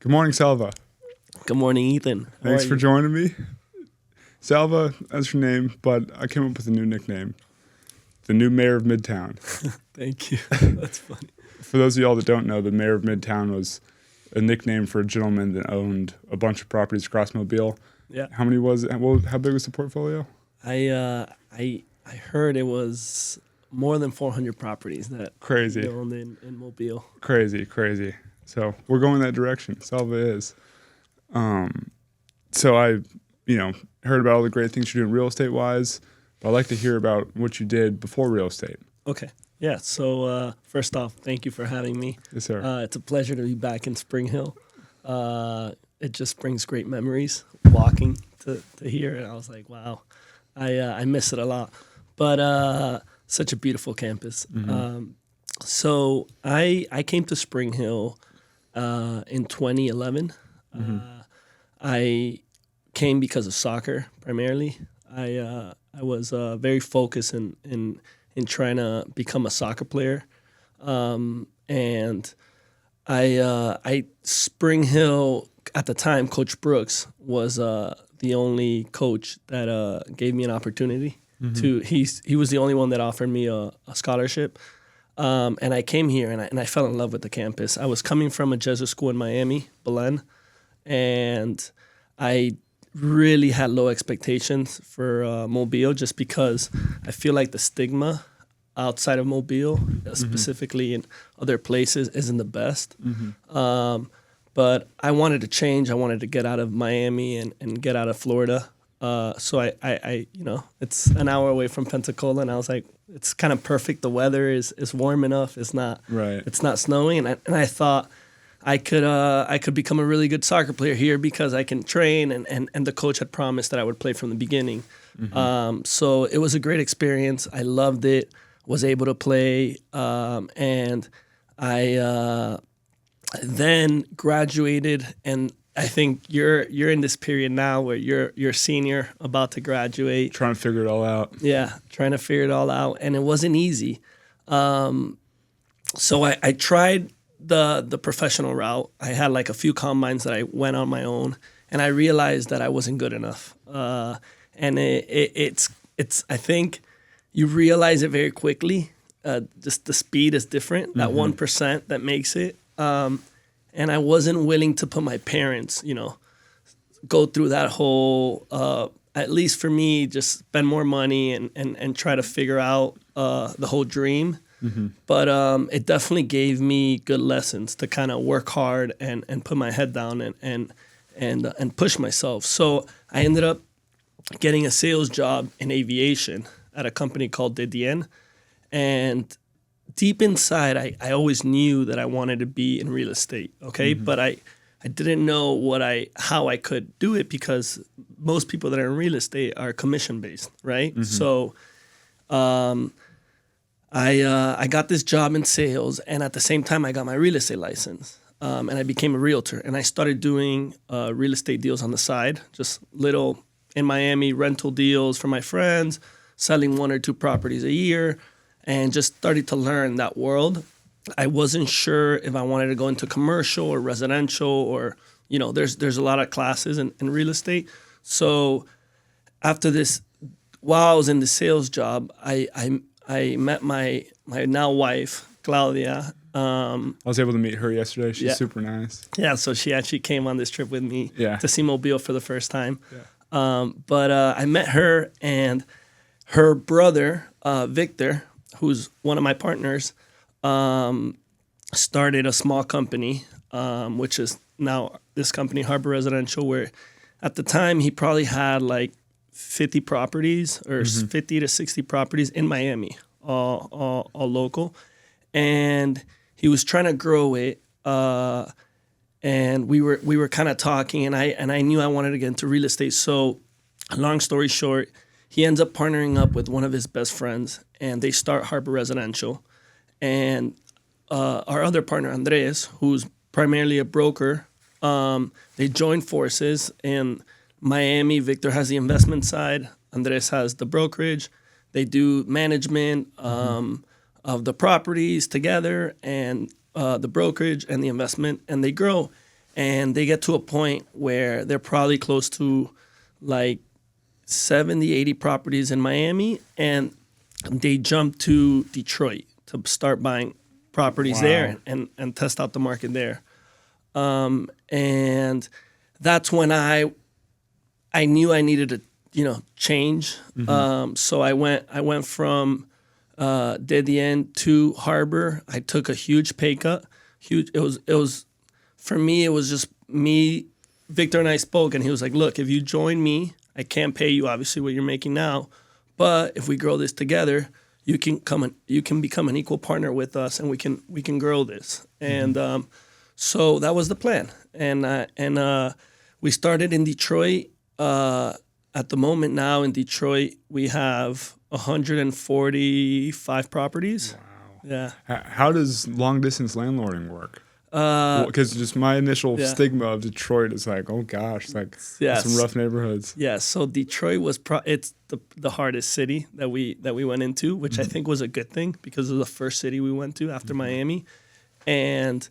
Good morning, Salva. Good morning, Ethan. Thanks for joining me. Salva, that's your name, but I came up with a new nickname. The new mayor of Midtown. Thank you. That's funny. For those of y'all that don't know, the mayor of Midtown was a nickname for a gentleman that owned a bunch of properties across Mobile. Yeah. How many was it? Well, how big was the portfolio? I heard it was more than 400 properties that Crazy. he owned in Mobile. Crazy. So we're going that direction. Salva is. So I, heard about all the great things you're doing real estate wise, but I'd like to hear about what you did before real estate. Okay. Yeah. So first off, thank you for having me. Yes, sir. It's a pleasure to be back in Spring Hill. It just brings great memories walking to here. And I was like, wow, I miss it a lot. But such a beautiful campus. Mm-hmm. So I came to Spring Hill in 2011. Mm-hmm. I came because of soccer primarily. I was very focused in trying to become a soccer player, and I Spring Hill at the time. Coach Brooks was the only coach that gave me an opportunity. Mm-hmm. He was the only one that offered me a scholarship. And I came here and I fell in love with the campus. I was coming from a Jesuit school in Miami, Belen, and I really had low expectations for Mobile just because I feel like the stigma outside of Mobile, specifically in other places, isn't the best. Mm-hmm. But I wanted to change. I wanted to get out of Miami and get out of Florida. So I it's an hour away from Pensacola, and I was like, it's kind of perfect. The weather is warm enough. It's not snowing, and I thought I could become a really good soccer player here because I can train, and the coach had promised that I would play from the beginning. Mm-hmm. So it was a great experience. I loved it. Was able to play, and I then graduated and. I think you're in this period now where you're senior, about to graduate. Trying to figure it all out. Yeah, trying to figure it all out. And it wasn't easy. So I tried the professional route. I had like a few combines that I went on my own, and I realized that I wasn't good enough. And it's I think you realize it very quickly. Just the speed is different. That 1% that makes it. And I wasn't willing to put my parents, go through that whole, at least for me, just spend more money and try to figure out the whole dream. Mm-hmm. But it definitely gave me good lessons to kind of work hard and put my head down and push myself. So I ended up getting a sales job in aviation at a company called Didien. And deep inside, I always knew that I wanted to be in real estate, okay? Mm-hmm. But I didn't know how I could do it because most people that are in real estate are commission-based, right? Mm-hmm. So I got this job in sales, and at the same time, I got my real estate license, and I became a realtor. And I started doing real estate deals on the side, just little, in Miami, rental deals for my friends, selling 1 or 2 properties a year, and just started to learn that world. I wasn't sure if I wanted to go into commercial or residential or, there's a lot of classes in real estate. So after this, while I was in the sales job, I met my now wife, Claudia. I was able to meet her yesterday. She's super nice. Yeah, so she actually came on this trip with me to see Mobile for the first time. Yeah. But I met her, and her brother, Victor, who's one of my partners, started a small company, which is now this company, Harbour Residential, where at the time he probably had like 50 properties or 50 to 60 properties in Miami, all local. And he was trying to grow it, and we were kind of talking, and I knew I wanted to get into real estate. So long story short, he ends up partnering up with one of his best friends, and they start Harbour Residential. And our other partner, Andres, who's primarily a broker, they join forces in Miami. Victor has the investment side. Andres has the brokerage. They do management of the properties together and the brokerage and the investment, and they grow. and they get to a point where they're probably close to like 70, 80 properties in Miami, and they jump to Detroit to start buying properties there and test out the market there. And that's when I knew I needed to, change. So I went from Dead the End to Harbor. I took a huge pay cut. It was for me. It was just me. Victor and I spoke, and he was like, "Look, if you join me, I can't pay you obviously what you're making now, but if we grow this together, you can become an equal partner with us, and we can grow this." And so that was the plan. And we started in Detroit. At the moment now in Detroit, we have 145 properties. Wow. Yeah. How does long distance landlording work? Because just my initial stigma of Detroit is like, oh gosh, like some rough neighborhoods. Yeah. So Detroit was it's the hardest city that we went into, which I think was a good thing because it was the first city we went to after Miami, and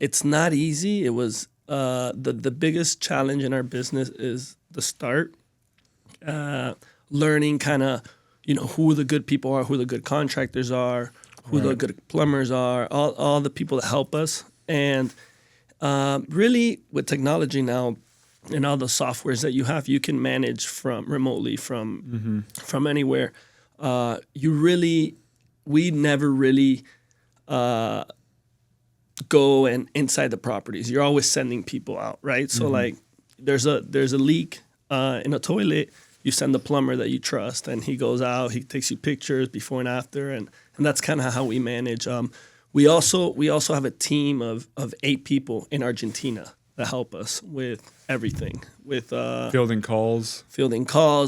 it's not easy. It was the biggest challenge in our business is the start, learning kind of who the good people are, who the good contractors are, who the good plumbers are, all the people that help us. And really with technology now and all the softwares that you have, you can manage remotely from anywhere. We never really go and inside the properties. You're always sending people out, right? So like there's a leak in a toilet, you send the plumber that you trust, and he goes out, he takes you pictures before and after, and that's kind of how we manage. We also have a team of 8 people in Argentina that help us with everything, with fielding calls,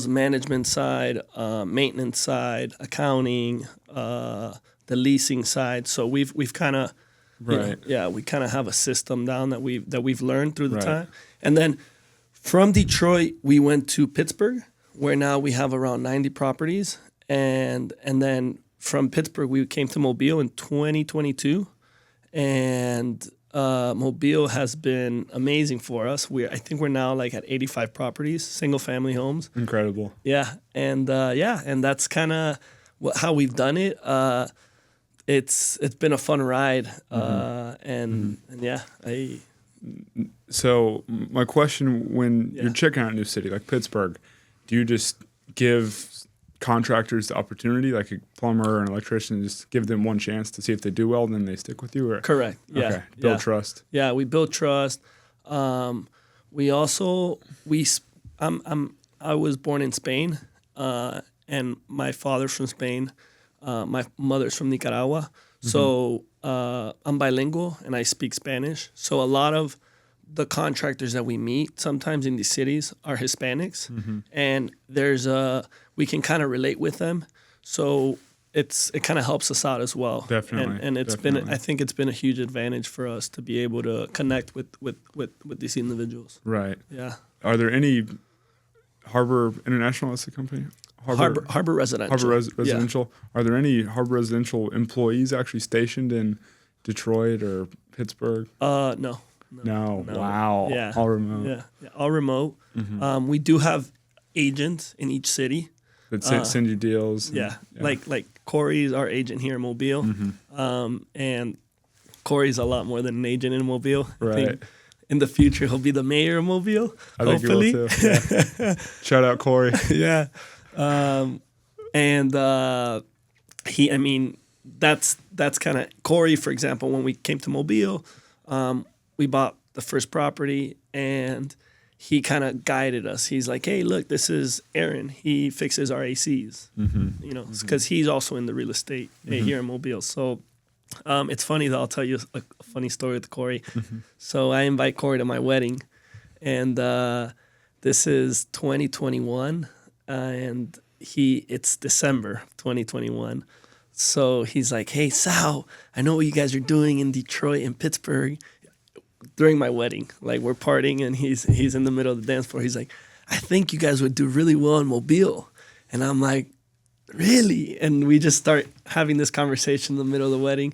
management side, maintenance side, accounting, the leasing side. So we've kind of we kind of have a system down that we've learned through the time. And then from Detroit, we went to Pittsburgh, where now we have around 90 properties, and then from Pittsburgh, we came to Mobile in 2022, and Mobile has been amazing for us. I think we're now like at 85 properties, single family homes. Incredible. Yeah, and that's kind of how we've done it. It's been a fun ride, and yeah, So my question, when you're checking out a new city like Pittsburgh, do you just give contractors the opportunity, like a plumber or an electrician, just give them one chance to see if they do well, and then they stick with you? Or? Correct. Yeah. Okay. Build trust. Yeah, we build trust. We also I was born in Spain, and my father's from Spain. My mother's from Nicaragua. So I'm bilingual and I speak Spanish. So a lot of the contractors that we meet sometimes in these cities are Hispanics, and we can kind of relate with them. So it kind of helps us out as well. Definitely. And I think it's been a huge advantage for us to be able to connect with these individuals. Right. Yeah. Are there any Harbor International, that's the company? Harbour Residential. Harbour Residential. Yeah. Are there any Harbour Residential employees actually stationed in Detroit or Pittsburgh? No. Wow. Yeah. All remote. Yeah. All remote. We do have agents in each city that send you deals. Like Corey's our agent here in Mobile, and Corey's a lot more than an agent in Mobile. Right. I think in the future he'll be the mayor of Mobile. Hopefully. Think he will too. Yeah. Shout out Corey. Yeah. That's kind of Corey, for example. When we came to Mobile, we bought the first property, and he kind of guided us. He's like, "Hey, look, this is Aaron. He fixes our ACs, because he's also in the real estate here in Mobile." So it's funny though. I'll tell you a funny story with Corey. So I invite Corey to my wedding, and this is 2021. And it's December 2021. So he's like, "Hey, Sal, I know what you guys are doing in Detroit and Pittsburgh." During my wedding, like we're partying, and he's in the middle of the dance floor. He's like, "I think you guys would do really well in Mobile." And I'm like, "Really?" And we just start having this conversation in the middle of the wedding.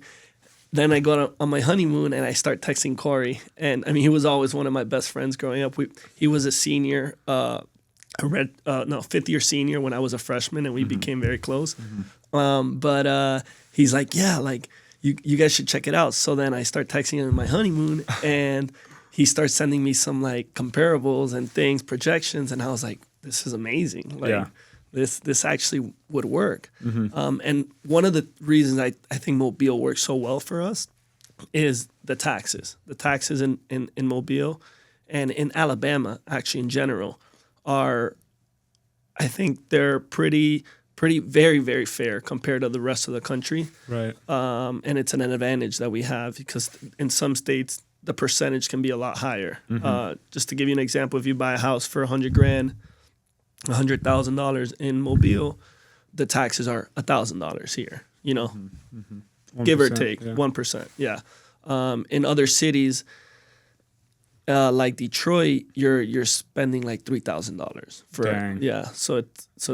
then I go on my honeymoon and I start texting Corey. And I mean, he was always one of my best friends growing up. He was a senior, fifth year senior when I was a freshman, and we became very close. But he's like, yeah, like you guys should check it out. So then I start texting him on my honeymoon, and he starts sending me some like comparables and things, projections, and I was like, this is amazing. Like this actually would work. And one of the reasons I think Mobile works so well for us is the taxes. The taxes in Mobile and in Alabama, actually in general, are, I think they're pretty very, very fair compared to the rest of the country. Right. And it's an advantage that we have because in some states the percentage can be a lot higher. Just to give you an example, if you buy a house for $100,000, $100,000 in Mobile, the taxes are $1,000 here. You know, give or take 1%. Yeah. In other cities, like Detroit, you're spending like $3,000 for so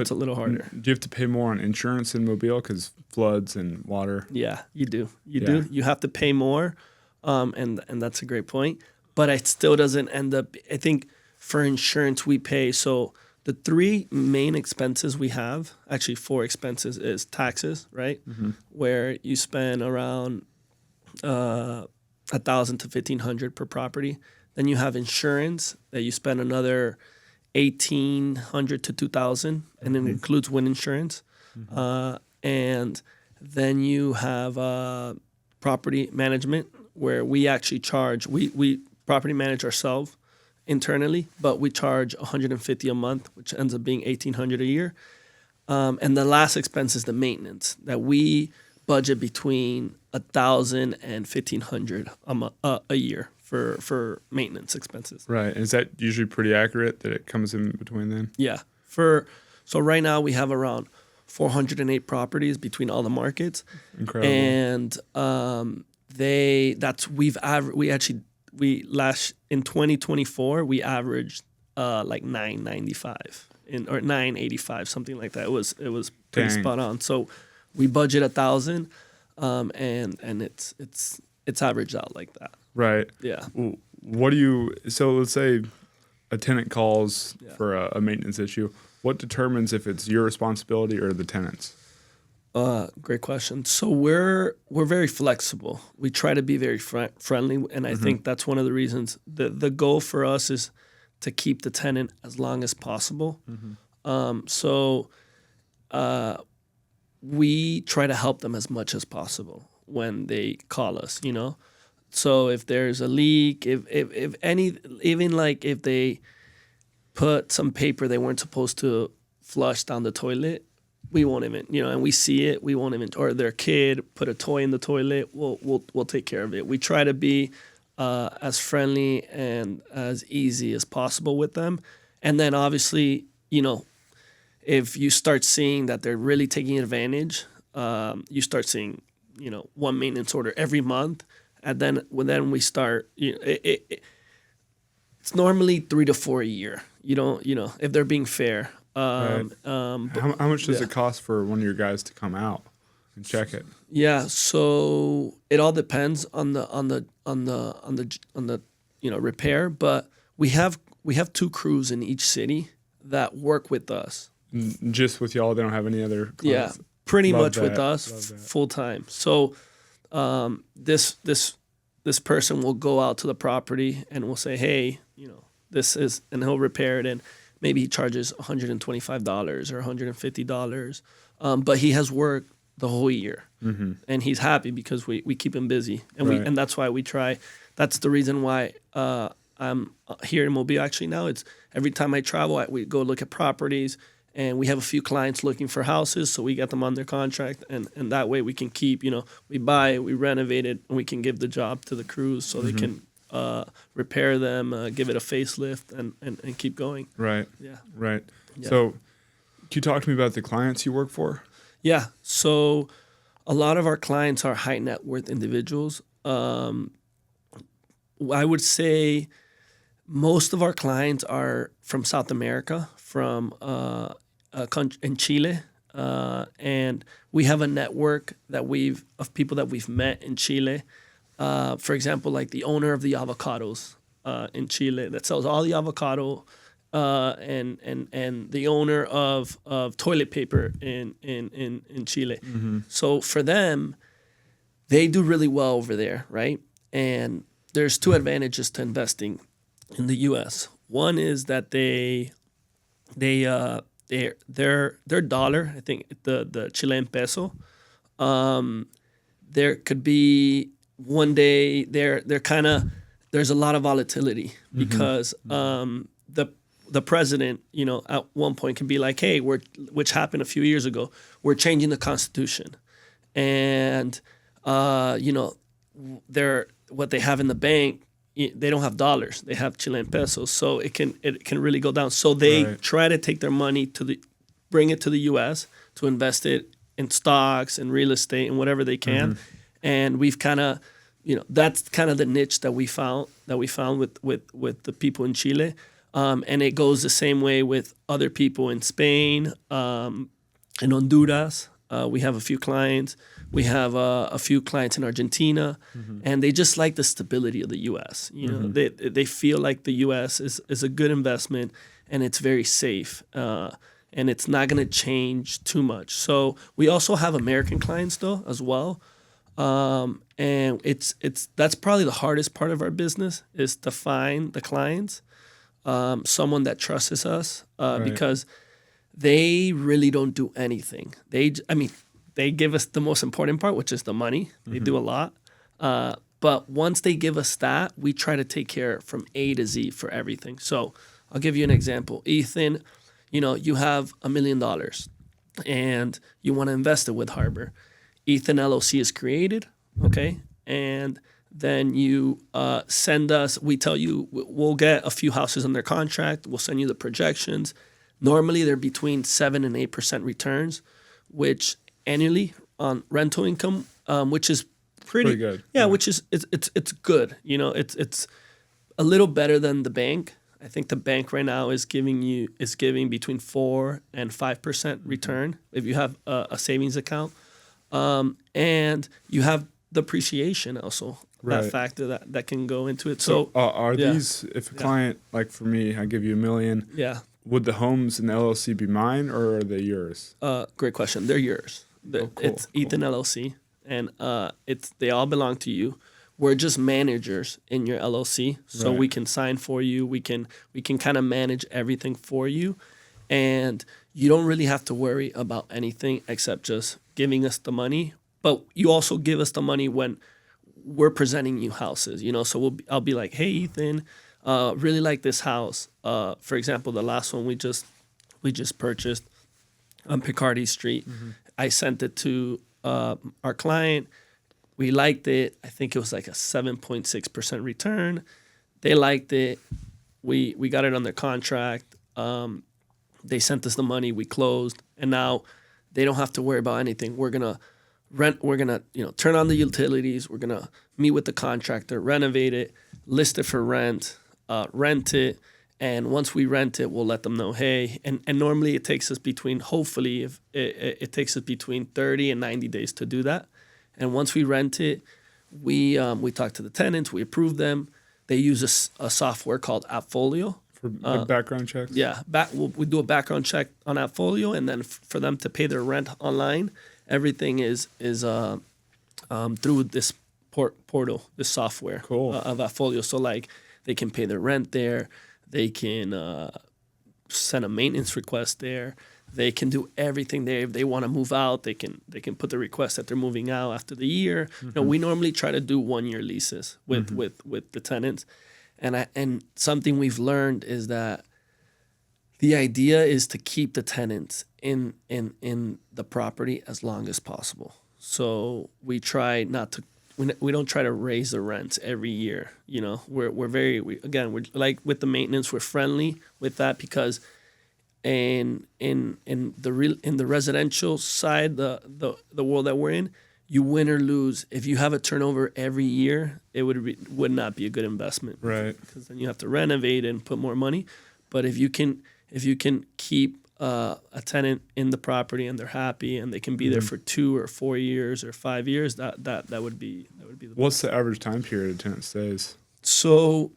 it's a little harder. Do you have to pay more on insurance in Mobile because floods and water? Yeah, you do. You have to pay more, and that's a great point. But it still doesn't end up. I think for insurance we pay. So the three main expenses we have, actually four expenses, is taxes, right? Where you spend around $1,000 to $1,500 per property. Then you have insurance that you spend another $1,800 to $2,000, and it includes wind insurance. And then you have property management, where we actually charge. We property manage ourselves internally, but we charge $150 a month, which ends up being $1,800 a year. And the last expense is the maintenance that we budget between $1,000 and $1,500 a year for maintenance expenses. Right. Is that usually pretty accurate that it comes in between then? Yeah. So right now we have around 408 properties between all the markets. Incredible. And in 2024 we averaged like 995 or 985, something like that. It was pretty spot on. So we budget 1,000, and it's averaged out like that. Right. Yeah. So let's say a tenant calls for a maintenance issue. What determines if it's your responsibility or the tenant's? Great question. So we're very flexible. We try to be very friendly, and I think that's one of the reasons. The goal for us is to keep the tenant as long as possible. So we try to help them as much as possible when they call us, you know. So if there's a leak, if they put some paper they weren't supposed to flush down the toilet, we won't even, you know, and we see it, we won't even, or their kid put a toy in the toilet, we'll take care of it. We try to be as friendly and as easy as possible with them. And then obviously, you know, if you start seeing that they're really taking advantage, you start seeing, you know, one maintenance order every month. And then we start, you know, it's normally 3 to 4 a year. You don't, you know, if they're being fair. Right. How much does it cost for one of your guys to come out and check it? Yeah, so it all depends on the you know, repair. But we have 2 crews in each city that work with us. Just with y'all, they don't have any other clients? Yeah, pretty Love much that. with us full time. So this person will go out to the property and will say, hey, you know, this is, and he'll repair it, and maybe he charges $125 or $150, but he has worked the whole year, and he's happy because we keep him busy, and and that's why we try. That's the reason why I'm here in Mobile actually now. It's every time I travel, we go look at properties. And we have a few clients looking for houses, so we get them under contract, and that way we can keep, you know, we buy it, we renovate it, and we can give the job to the crews so they can repair them, give it a facelift, and keep going. Right. Yeah. Right. Yeah. So can you talk to me about the clients you work for? Yeah. So a lot of our clients are high net worth individuals. I would say most of our clients are from South America, from in Chile, and we have a network of people that we've met in Chile. For example, like the owner of the avocados in Chile that sells all the avocado, and the owner of toilet paper in Chile. Mm-hmm. So for them, they do really well over there, right? And there's two advantages to investing in the U.S. One is that their dollar, I think the Chilean peso, there could be one day they're kind of, there's a lot of volatility because the president, at one point can be like, hey, which happened a few years ago, we're changing the Constitution, and what they have in the bank, they don't have dollars, they have Chilean pesos, so it can really go down. So they try to take their money bring it to the U.S. to invest it in stocks and real estate and whatever they can, and we've kind of, that's kind of the niche that we found with the people in Chile, and it goes the same way with other people in Spain, in Honduras. We have a few clients. We have a few clients in Argentina, and they just like the stability of the U.S. They feel like the U.S. is a good investment, and it's very safe, and it's not going to change too much. So we also have American clients though as well, and that's probably the hardest part of our business, is to find the clients, someone that trusts us, because they really don't do anything. They give us the most important part, which is the money. They do a lot. But once they give us that, we try to take care from A to Z for everything. So I'll give you an example. Ethan, you have $1 million and you want to invest it with Harbour. Ethan LLC is created, okay? And then you send us, we tell you, we'll get a few houses under contract. We'll send you the projections. Normally, they're between 7 and 8% returns, which annually on rental income, which is pretty good. Yeah, which is it's good. It's a little better than the bank. I think the bank right now is giving between 4 and 5% return if you have a savings account, and you have the appreciation also. That factor that can go into it. So are these, if a client, like for me, I give you $1 million. Yeah. Would the homes in the LLC be mine, or are they yours? Great question. They're yours. It's Ethan LLC, and they all belong to you. We're just managers in your LLC, so we can sign for you. We can kind of manage everything for you, and you don't really have to worry about anything except just giving us the money. But you also give us the money when we're presenting you houses. So I'll be like, hey, Ethan, really like this house. For example, the last one we just purchased on Picardy Street. I sent it to our client. We liked it. I think it was like a 7.6% return. They liked it. We got it under contract. They sent us the money. We closed, and now they don't have to worry about anything. We're gonna rent. We're gonna turn on the utilities. We're gonna meet with the contractor, renovate it, list it for rent, rent it. And once we rent it, we'll let them know, hey, and normally it takes us between 30 and 90 days to do that. And once we rent it, we talk to the tenants, we approve them. They use a software called AppFolio. For background checks? Yeah, we do a background check on AppFolio, and then for them to pay their rent online, everything is through this portal, this software of AppFolio. So like they can pay their rent there. They can send a maintenance request there. They can do everything there. If they want to move out, they can put the request that they're moving out after the year. We normally try to do 1-year leases with the tenants, and something we've learned is that the idea is to keep the tenants in the property as long as possible. So we try not to. We don't try to raise the rents every year. We're like with the maintenance, we're friendly with that, because in the residential side, the world that we're in, you win or lose. If you have a turnover every year, it would not be a good investment, right? Because then you have to renovate and put more money. But if you can keep a tenant in the property and they're happy and they can be there for 2 or 4 years or 5 years, that would be the best. What's the average time period a tenant stays? So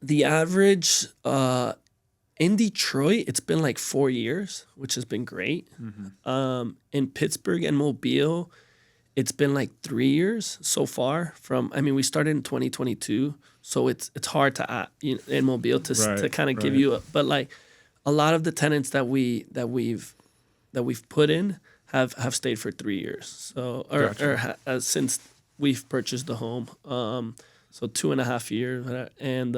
the average in Detroit, it's been like 4 years, which has been great. In Pittsburgh and Mobile, it's been like 3 years so far. We started in 2022, so it's hard to in Mobile to kind of give you but like a lot of the tenants that we've put in have stayed for 3 years. So since we've purchased the home, so 2.5 years, and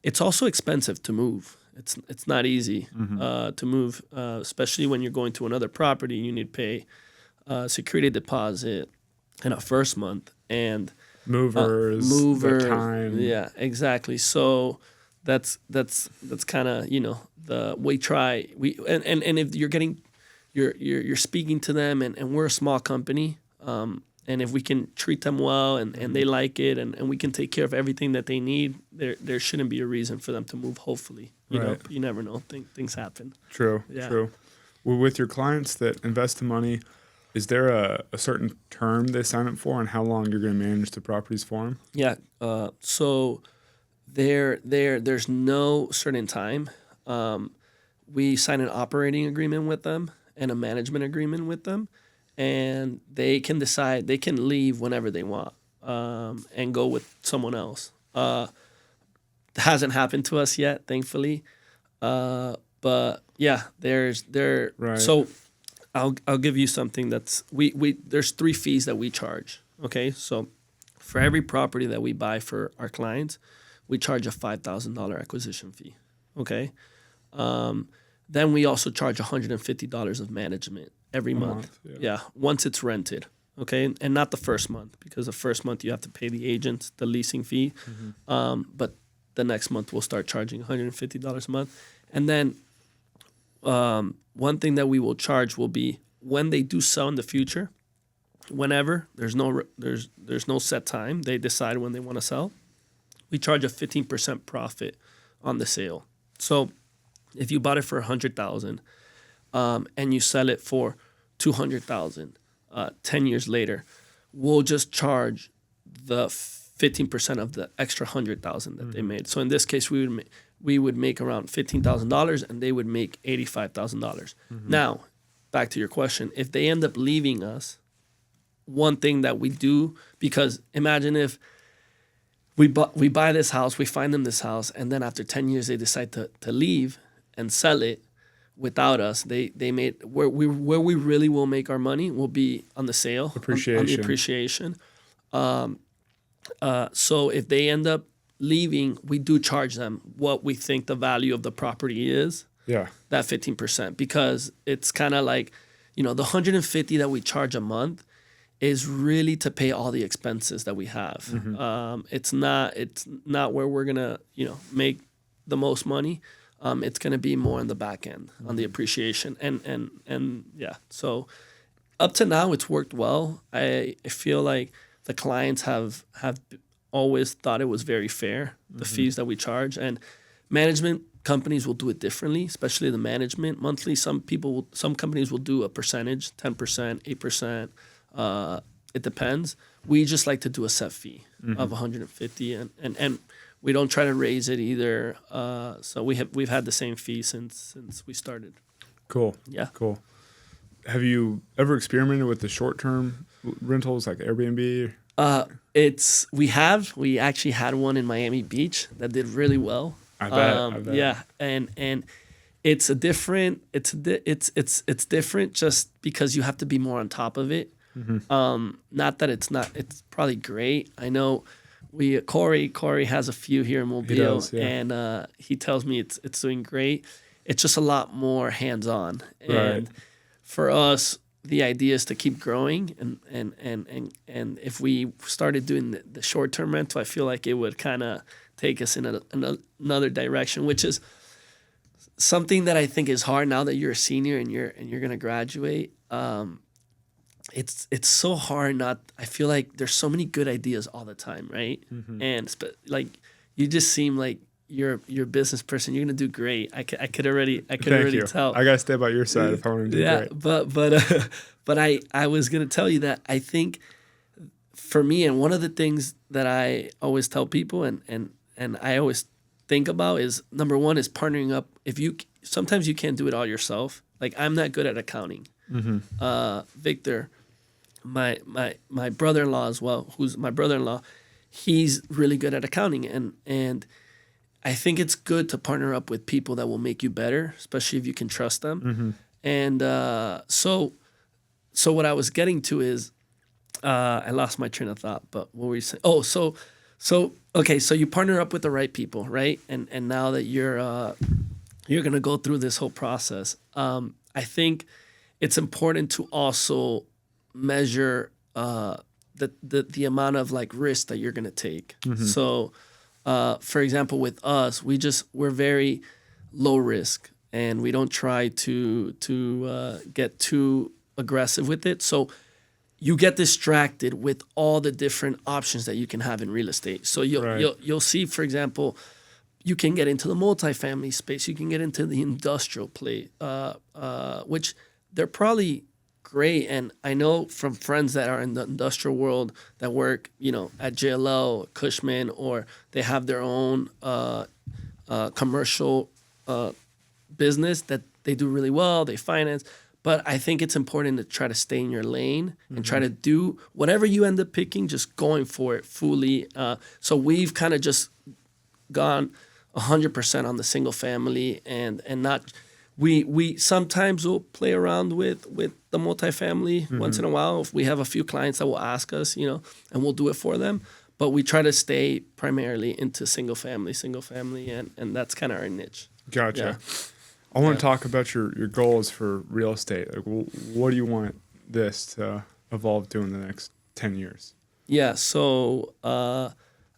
it's also expensive to move. It's not easy to move, especially when you're going to another property. You need to pay security deposit in a first month and movers, the time. Yeah, exactly. So that's kind of and if you're getting you're speaking to them and we're a small company. And if we can treat them well and they like it and we can take care of everything that they need, there shouldn't be a reason for them to move, hopefully. You know, you never know. Things happen. True. Well, with your clients that invest the money, is there a certain term they sign up for and how long you're going to manage the properties for them? Yeah. So there's no certain time. We sign an operating agreement with them and a management agreement with them. And they can decide, they can leave whenever they want and go with someone else. It hasn't happened to us yet, thankfully. But yeah, So I'll give you something that's there's 3 fees that we charge. Okay, so for every property that we buy for our clients, we charge a $5,000 acquisition fee. Okay, then we also charge $150 of management. Every month. Yeah, once it's rented, okay? And not the first month, because the first month you have to pay the agent the leasing fee. But the next month we'll start charging $150 a month. And then one thing that we will charge will be when they do sell in the future, whenever, there's no set time. They decide when they want to sell. We charge a 15% profit on the sale. So if you bought it for $100,000, and you sell it for $200,000 10 years later, we'll just charge the 15% of the extra $100,000 that they made. So in this case, we would make around $15,000 and they would make $85,000. Now, back to your question, if they end up leaving us, one thing that we do, because imagine if we buy this house, we find them this house, and then after 10 years they decide to leave and sell it without us. They made where we really will make our money will be on the sale, on the appreciation. So if they end up leaving, we do charge them what we think the value of the property is. Yeah, that 15%, because it's kind of like, the $150 that we charge a month is really to pay all the expenses that we have. It's not where we're gonna make the most money. It's going to be more on the back end, on the appreciation. And yeah, so up to now, it's worked well. I feel like the clients have always thought it was very fair, the fees that we charge. And management companies will do it differently, especially the management monthly. Some companies will do a percentage, 10%, 8%. It depends. We just like to do a set fee of $150 and we don't try to raise it either. So we've had the same fee since we started. Cool. Yeah. Cool. Have you ever experimented with the short-term rentals like Airbnb? We actually had one in Miami Beach that did really well. I bet. Yeah, and it's different just because you have to be more on top of it. Not that it's probably great. I know Corey has a few here in Mobile, does, yeah. And he tells me it's doing great. It's just a lot more hands-on. And for us, the idea is to keep growing, and if we started doing the short-term rental, I feel like it would kind of take us in another direction, which is something that I think is hard now that you're a senior and you're going to graduate. It's so hard I feel like there's so many good ideas all the time, right? And like you just seem like you're a business person. You're gonna do great. I could already Thank you. tell. I gotta stay by your side if I want to do great. But I was gonna tell you that I think for me, and one of the things that I always tell people and I always think about is, number one is partnering up. Sometimes you can't do it all yourself. Like, I'm not good at accounting. Victor, my brother-in-law as well, who's my brother-in-law, he's really good at accounting, and I think it's good to partner up with people that will make you better, especially if you can trust them. And so what I was getting to is, I lost my train of thought, but what were you saying? Oh, so you partner up with the right people, right? And now that you're gonna go through this whole process, I think it's important to also measure the amount of like risk that you're gonna take. So, for example, with us, we're very low risk, and we don't try to get too aggressive with it. So you get distracted with all the different options that you can have in real estate. So you'll see, for example, you can get into the multifamily space, you can get into the industrial play, which they're probably great. And I know from friends that are in the industrial world that work, at JLL, Cushman, or they have their own commercial business that they do really well, they finance. But I think it's important to try to stay in your lane and try to do whatever you end up picking, just going for it fully. So we've kind of just gone 100% on the single family, and not we sometimes will play around with the multifamily once in a while. If we have a few clients that will ask us, and we'll do it for them. But we try to stay primarily into single family, and that's kind of our niche. Gotcha. Yeah. I want to talk about your goals for real estate. Like, what do you want this to evolve to in the next 10 years? Yeah, so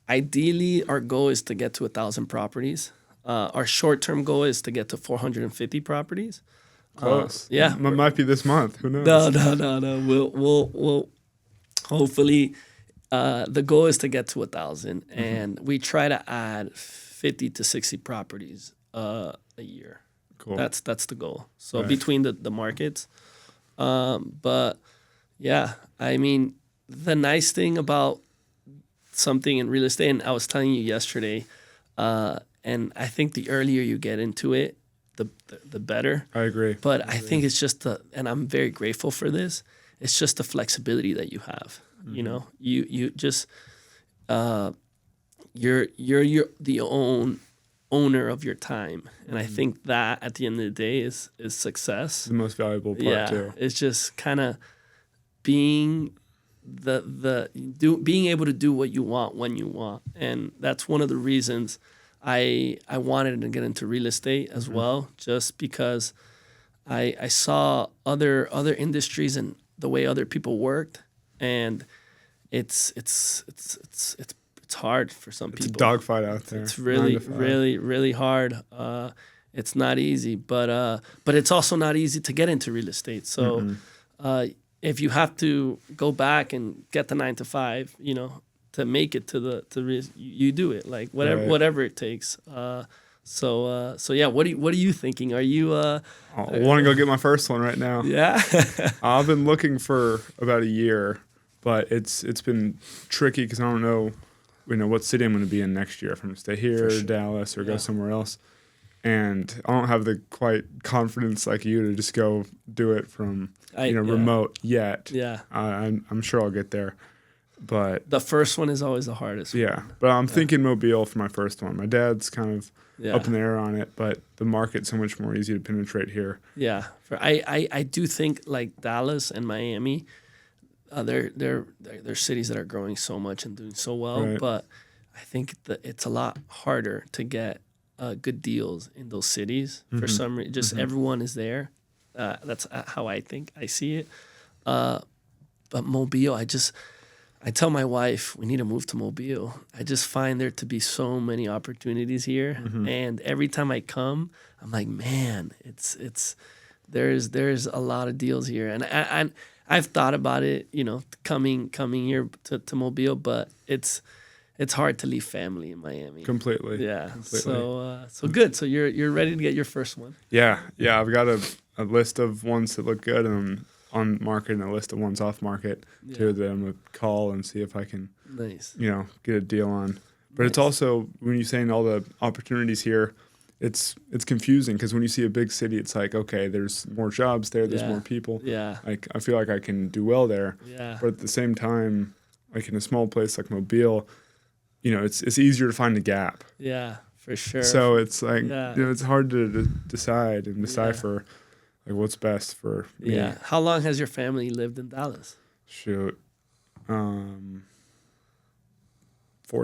ideally, our goal is to get to 1,000 properties. Our short-term goal is to get to 450 properties. Close. Yeah. Might be this month. Who knows? No. We'll hopefully, the goal is to get to 1,000, and we try to add 50 to 60 properties a year. Cool. That's the goal. So between the markets, but yeah, I mean, the nice thing about something in real estate, and I was telling you yesterday, and I think the earlier you get into it, the better. I agree. But I think it's just and I'm very grateful for this. It's just the flexibility that you have. You just you're the owner of your time, and I think that at the end of the day is success. The most valuable part too. It's just kind of being being able to do what you want when you want, and that's one of the reasons I wanted to get into real estate as well, just because I saw other industries and the way other people worked, and it's hard for some people. It's a dogfight out there. It's really hard. It's not easy, but it's also not easy to get into real estate. So if you have to go back and get the 9 to 5, to make it you do it, like whatever it takes. So yeah, what are you thinking? Are you? I want to go get my first one right now. Yeah. I've been looking for about a year, but it's been tricky because I don't know. What city I'm going to be in next year. If I'm going to stay here, Dallas, or go somewhere else. And I don't have the quite confidence like you to just go do it from remote yet. Yeah. I'm sure I'll get there. But the first one is always the hardest one. Yeah. But I'm thinking Mobile for my first one. My dad's kind of up in the air on it, but the market's so much more easy to penetrate here. Yeah. I do think like Dallas and Miami, they're cities that are growing so much and doing so well, but I think that it's a lot harder to get good deals in those cities for some reason. Just everyone is there. That's how I think I see it. But Mobile, I tell my wife we need to move to Mobile. I just find there to be so many opportunities here, and every time I come, I'm like, man, there's a lot of deals here, and I've thought about it, coming here to Mobile, but it's it's hard to leave family in Miami. Completely. Yeah. Completely. So good. So you're ready to get your first one. Yeah. I've got a list of ones that look good, and I'm on market, and a list of ones off market too that I'm gonna call and see if I can, get a deal on. But it's also, when you're saying all the opportunities here, it's confusing, because when you see a big city, it's like, okay, there's more jobs there, there's more people. Yeah. Like, I feel like I can do well there. Yeah. But at the same time, like in a small place like Mobile, it's easier to find a gap. Yeah, for sure. So it's like, it's hard to decide and decipher like what's best for me. Yeah. How long has your family lived in Dallas? Shoot. 40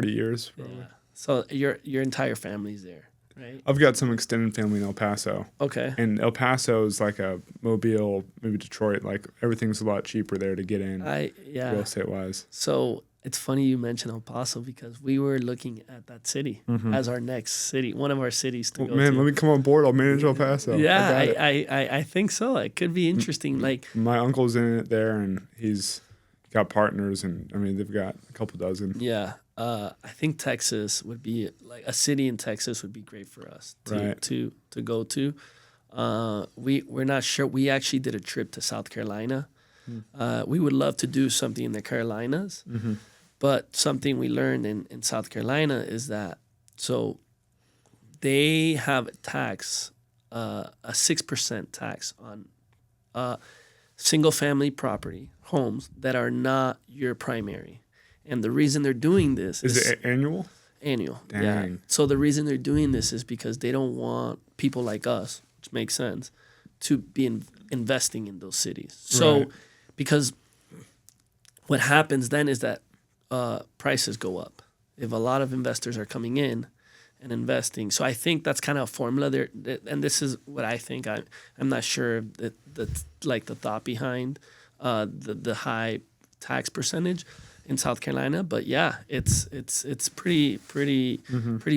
years probably. Yeah. So your entire family's there, right? I've got some extended family in El Paso. Okay. And El Paso is like a Mobile, maybe Detroit. Like, everything's a lot cheaper there to get in, real estate wise. So it's funny you mentioned El Paso, because we were looking at that city as our next city, one of our cities to go to. Man, let me come on board. I'll manage El Paso. Yeah, I think so. It could be interesting. Like, my uncle's in it there, and he's got partners, and I mean, they've got a couple dozen. Yeah. I think Texas would be, like, a city in Texas would be great for us to go to. We're not sure. We actually did a trip to South Carolina. We would love to do something in the Carolinas, but something we learned in South Carolina is that, so they have a tax, a 6% tax on single family property homes that are not your primary. And the reason they're doing this is it annual? Annual. Dang. Yeah. So the reason they're doing this is because they don't want people like us, which makes sense, to be investing in those cities. So because what happens then is that prices go up if a lot of investors are coming in and investing. So I think that's kind of a formula there, and this is what I think. I'm not sure that like the thought behind the high tax percentage in South Carolina, but yeah, it's pretty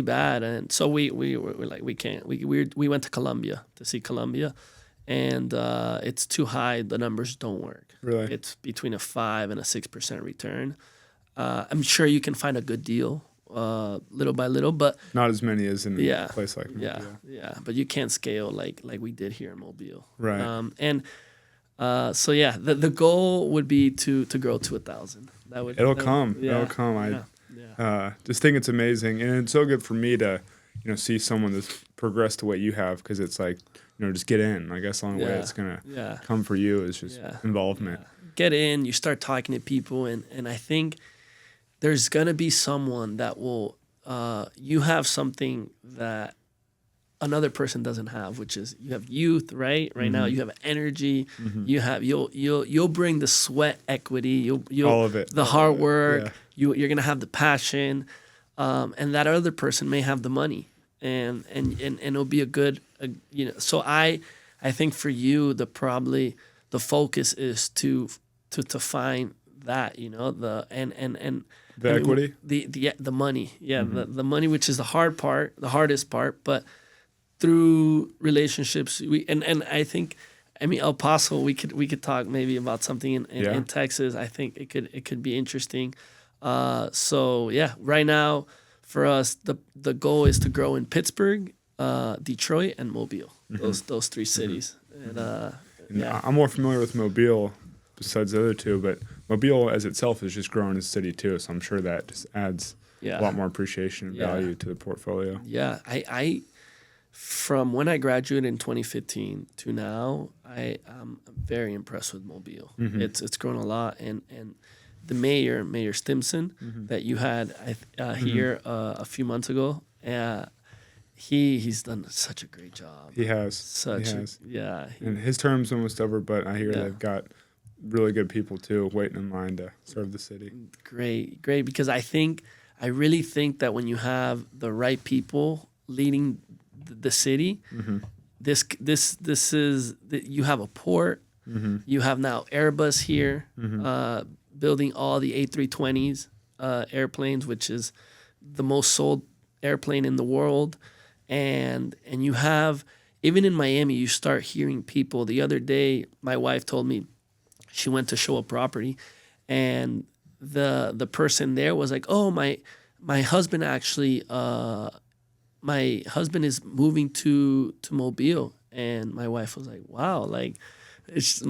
bad. And so we were like, we can't. We went to Colombia to see Colombia, and it's too high. The numbers don't work. Really, it's between a 5 and a 6% return. I'm sure you can find a good deal, little by little, but not as many as in a place like Mobile. Yeah. But you can't scale like we did here in Mobile. Right. So yeah, the goal would be to grow to 1,000. It'll come. I just think it's amazing, and it's so good for me to, see someone that's progressed the way you have, because it's like, just get in. I guess the only way it's gonna come for you is just involvement. Get in. You start talking to people, and I think there's gonna be someone that will. You have something that another person doesn't have, which is you have youth, right? Right now you have energy. You have you'll bring the sweat equity. You'll all of it, the hard work. Yeah. You're gonna have the passion, and that other person may have the money, and it'll be a good, So I think for you the focus is to find that the equity, the money, the money, which is the hardest part, but through relationships, I think, El Paso, we could talk maybe about something in Texas. I think it could be interesting. Right now for us the goal is to grow in Pittsburgh, Detroit, and Mobile. Those three cities. I'm more familiar with Mobile besides the other two, but Mobile as itself is just growing as a city too. So I'm sure that just adds a lot more appreciation and value to the portfolio. Yeah, I from when I graduated in 2015 to now, I'm very impressed with Mobile. It's grown a lot, and the Mayor Stimson that you had here a few months ago, he's done such a great job. He has. And his term's almost over, but I hear they've got really good people too waiting in line to serve the city. Great, because I really think that when you have the right people leading the city, this is you have a port. You have now Airbus here, building all the A320s airplanes, which is the most sold airplane in the world, and you have, even in Miami, you start hearing people. The other day, my wife told me she went to show a property, and the person there was like, "Oh, my husband actually, my husband is moving to Mobile, and my wife was like, "Wow, like, it's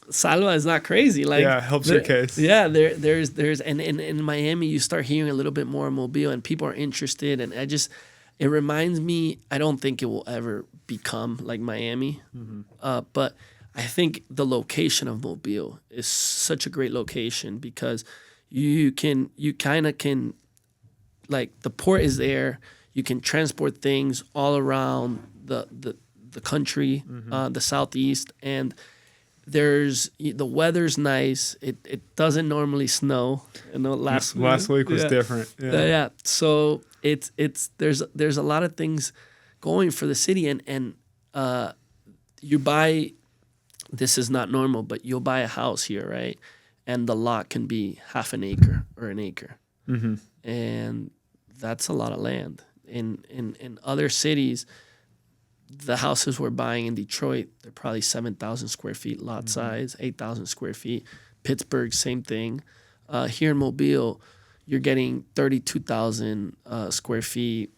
Salva is not crazy." Like, yeah, helps your case. Yeah, there's and in Miami, you start hearing a little bit more Mobile, and people are interested, and it reminds me. I don't think it will ever become like Miami, but I think the location of Mobile is such a great location because you kind of can, like, the port is there. You can transport things all around the country, the southeast, and the weather's nice. It doesn't normally snow. You know, last week was different. Yeah. So there's a lot of things going for the city, and you buy. This is not normal, but you'll buy a house here, right? And the lot can be half an acre or an acre, and that's a lot of land. In other cities, the houses we're buying in Detroit, they're probably 7,000 square feet lot size, 8,000 square feet. Pittsburgh, same thing. Here in Mobile, you're getting 32,000 square feet,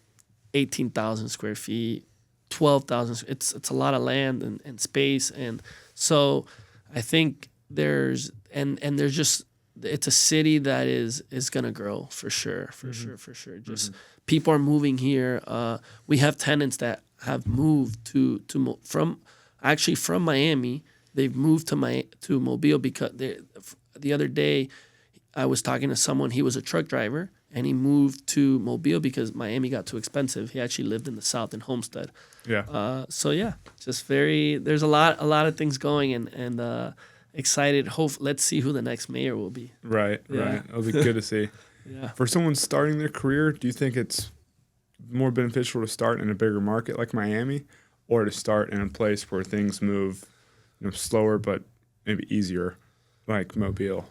18,000 square feet, 12,000. It's a lot of land and space, and so I think there's just, it's a city that is gonna grow for sure. Just people are moving here. We have tenants that have moved from Miami. They've moved to Mobile because the other day I was talking to someone. He was a truck driver and he moved to Mobile because Miami got too expensive. He actually lived in the South in Homestead. Yeah. So yeah, just there's a lot of things going and excited. Let's see who the next mayor will be. Right. It'll be good to see. Yeah. For someone starting their career, do you think it's more beneficial to start in a bigger market like Miami, or to start in a place where things move, slower but maybe easier, like Mobile?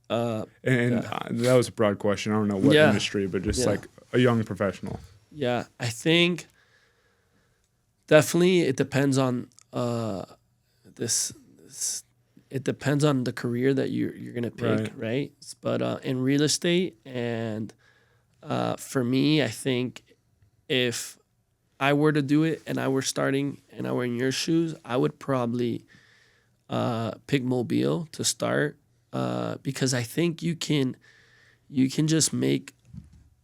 That was a broad question. I don't know what industry, but just like a young professional. Yeah, I think definitely it depends on this. It depends on the career that you're gonna pick, right? But in real estate, and for me, I think if I were to do it and I were starting and I were in your shoes, I would probably pick Mobile to start because I think you can just make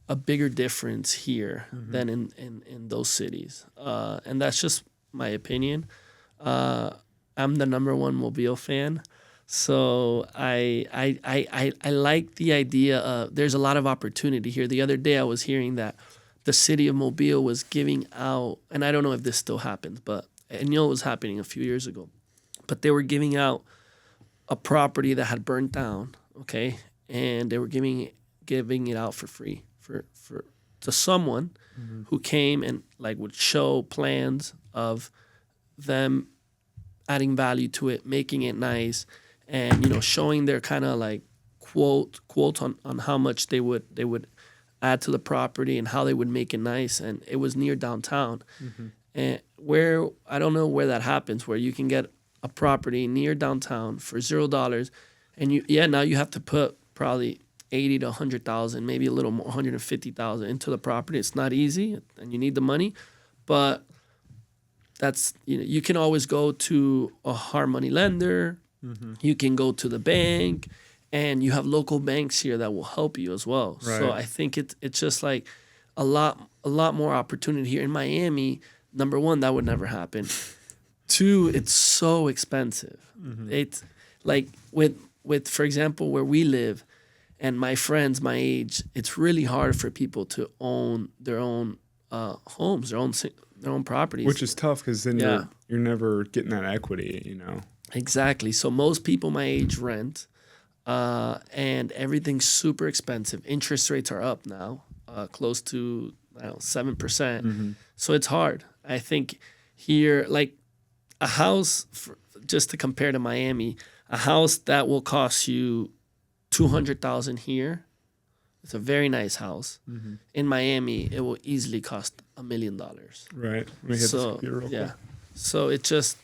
a bigger difference here than in those cities, and that's just my opinion. I'm the number one Mobile fan, so I like the idea of there's a lot of opportunity here. The other day I was hearing that the city of Mobile was giving out, and I don't know if this still happens, but I know it was happening a few years ago, but they were giving out a property that had burnt down, okay, and they were giving it out for free to someone who came and like would show plans of them adding value to it, making it nice, and showing their kind of like quotes on how much they would add to the property and how they would make it nice. And it was near downtown, and where I don't know where that happens, where you can get a property near downtown for $0, and now you have to put probably 80 to 100,000, maybe a little more, 150,000 into the property. It's not easy, and you need the money, but that's you can always go to a hard money lender. You can go to the bank, and you have local banks here that will help you as well. Right. So I think it's just like a lot more opportunity here in Miami. Number one, that would never happen. Two, it's so expensive. It's like with for example where we live, and my friends my age, it's really hard for people to own their own homes, their own properties. Which is tough because then you're never getting that equity, Exactly. So most people my age rent, and everything's super expensive. Interest rates are up now, close to 7%. So it's hard. I think here, like a house, just to compare to Miami, a house that will cost you $200,000 here. It's a very nice house. In Miami, it will easily cost $1 million. Right. Let me hit this computer real quick. So it's just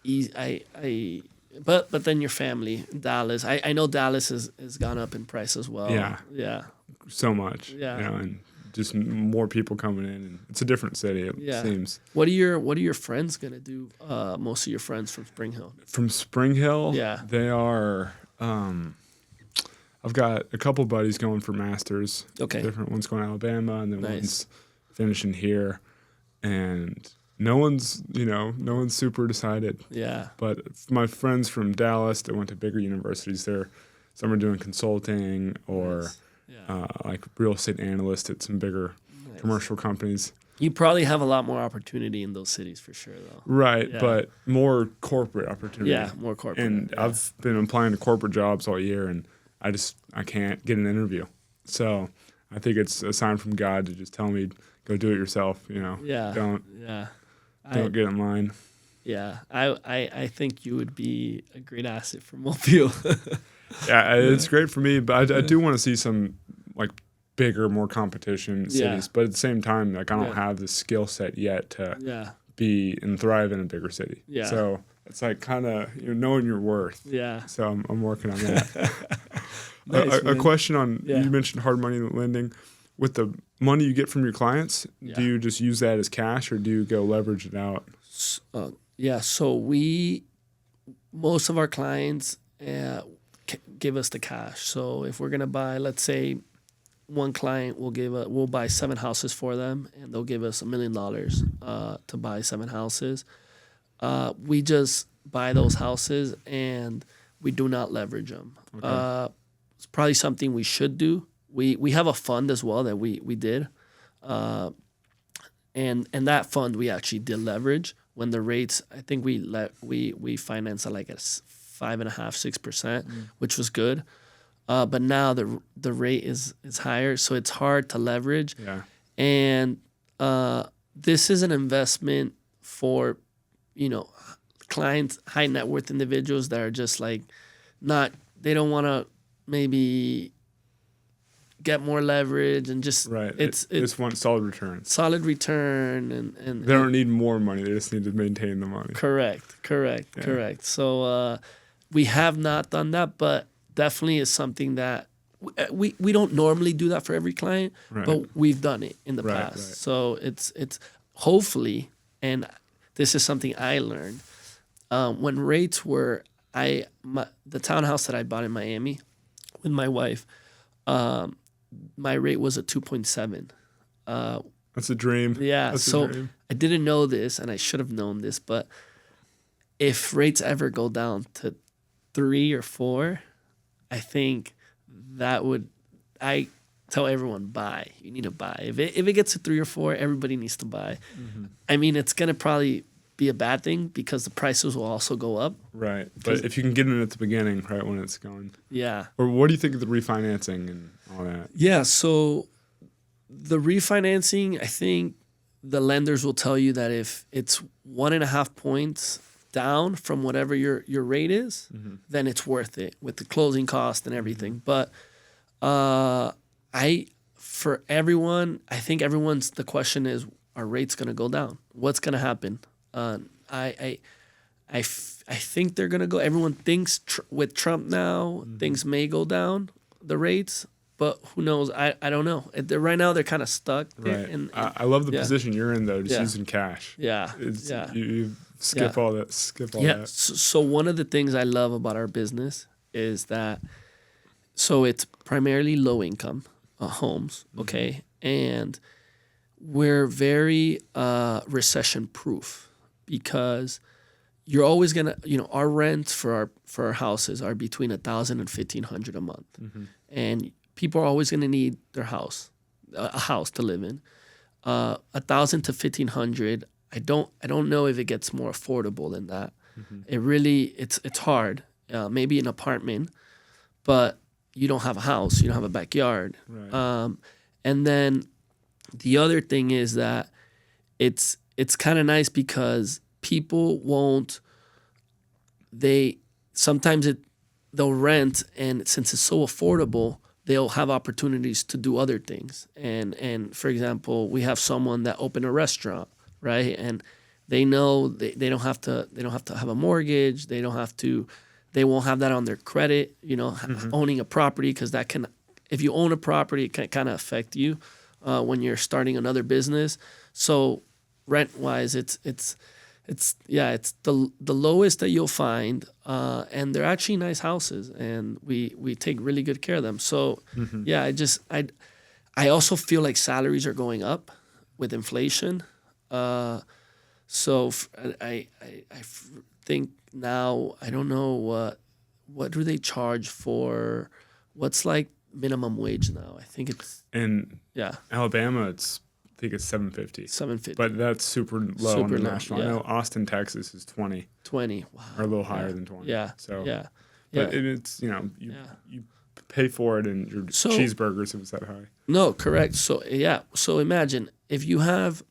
easy. But then your family, Dallas. I know Dallas has gone up in price as well. Yeah. Yeah. so much. Yeah. And just more people coming in, and it's a different city. It seems. What are your friends gonna do? Most of your friends from Spring Hill. From Spring Hill, Yeah. they are. I've got a couple buddies going for masters. Okay. Different ones going to Alabama, and then Nice. one's finishing here, and no one's super decided. Yeah. But my friends from Dallas that went to bigger universities, some are doing consulting or Nice. Yeah. like real estate analyst at some bigger Nice. commercial companies. You probably have a lot more opportunity in those cities for sure, though. Right, Yeah. but more corporate opportunity. Yeah, more corporate. And yeah. I've been applying to corporate jobs all year, and I can't get an interview. So I think it's a sign from God to just tell me, go do it yourself. Yeah. Don't get in line. Yeah, I think you would be a great asset for Mobile. Yeah, it's great for me, but I do want to see some like bigger, more competition cities. But at the same time, like I don't have the skill set yet to be and thrive in a bigger city. Yeah. So it's like kind of knowing your worth. Yeah. So I'm working on that. Nice, a man. question on Yeah. you mentioned hard money lending. With the money you get from your clients, Yeah. do you just use that as cash, or do you go leverage it out? Yeah, so most of our clients give us the cash. So if we're gonna buy, let's say, one client we'll buy 7 houses for them, and they'll give us $1 million to buy 7 houses. We just buy those houses and we do not leverage them. Okay. It's probably something we should do. We have a fund as well that we did, and that fund we actually did leverage when the rates. I think we financed at like at 5.5%, 6%, which was good. But now the rate is higher, so it's hard to leverage. Yeah. And this is an investment for clients, high net worth individuals that are just like they don't want to maybe get more leverage and just Right. It's just want solid returns. solid return and They don't need more money. They just need to maintain the money. correct. So we have not done that, but definitely is something that we don't normally do that for every client, Right. but we've done it in the Right, past. right. So it's hopefully, and this is something I learned when rates were the townhouse that I bought in Miami with my wife. My rate was a 2.7. That's a dream. Yeah, That's a so dream. I didn't know this, and I should have known this, but if rates ever go down to 3 or 4, I think I tell everyone, buy. You need to buy. If it gets to 3 or 4, everybody needs to buy. Mm-hmm. I mean, it's going to probably be a bad thing because the prices will also go up. Right. But if you can get in at the beginning, right, when it's going. Yeah. Or what do you think of the refinancing and all that? Yeah, so the refinancing, I think the lenders will tell you that if it's 1.5 points down from whatever your rate is, then it's worth it with the closing cost and everything. But for everyone, I think the question is, are rates going to go down? What's going to happen? I think they're going to go. Everyone thinks with Trump now, things may go down, the rates. But who knows? I don't know. Right now, they're kind of stuck. Right. And I love the position you're in, though, just using cash. Yeah. You skip all that. So one of the things I love about our business is that, so it's primarily low income homes, okay? And we're very recession proof because you're always gonna, our rents for our houses are between $1,000 and $1,500 a month, and people are always gonna need a house to live in. $1,000 to $1,500. I don't know if it gets more affordable than that. It really it's hard. Maybe an apartment, but you don't have a house. You don't have a backyard. Right. And then the other thing is that it's kind of nice because people won't. They'll rent, and since it's so affordable, they'll have opportunities to do other things. And for example, we have someone that opened a restaurant, right? And they know they don't have to have a mortgage. They won't have that on their credit, owning a property, because that can if you own a property, it can kind of affect you when you're starting another business. So rent wise, it's the lowest that you'll find, and they're actually nice houses, and we take really good care of them. So I also feel like salaries are going up with inflation. So I think now, I don't know what do they charge for, what's like minimum wage now? I think it's in Alabama, I think it's $7.50. But that's super low on the national. I know Austin, Texas is 20. Wow. Or a little higher than 20. Yeah. So but it's you pay for it in your cheeseburgers if it's that high. No, correct. So imagine if you have,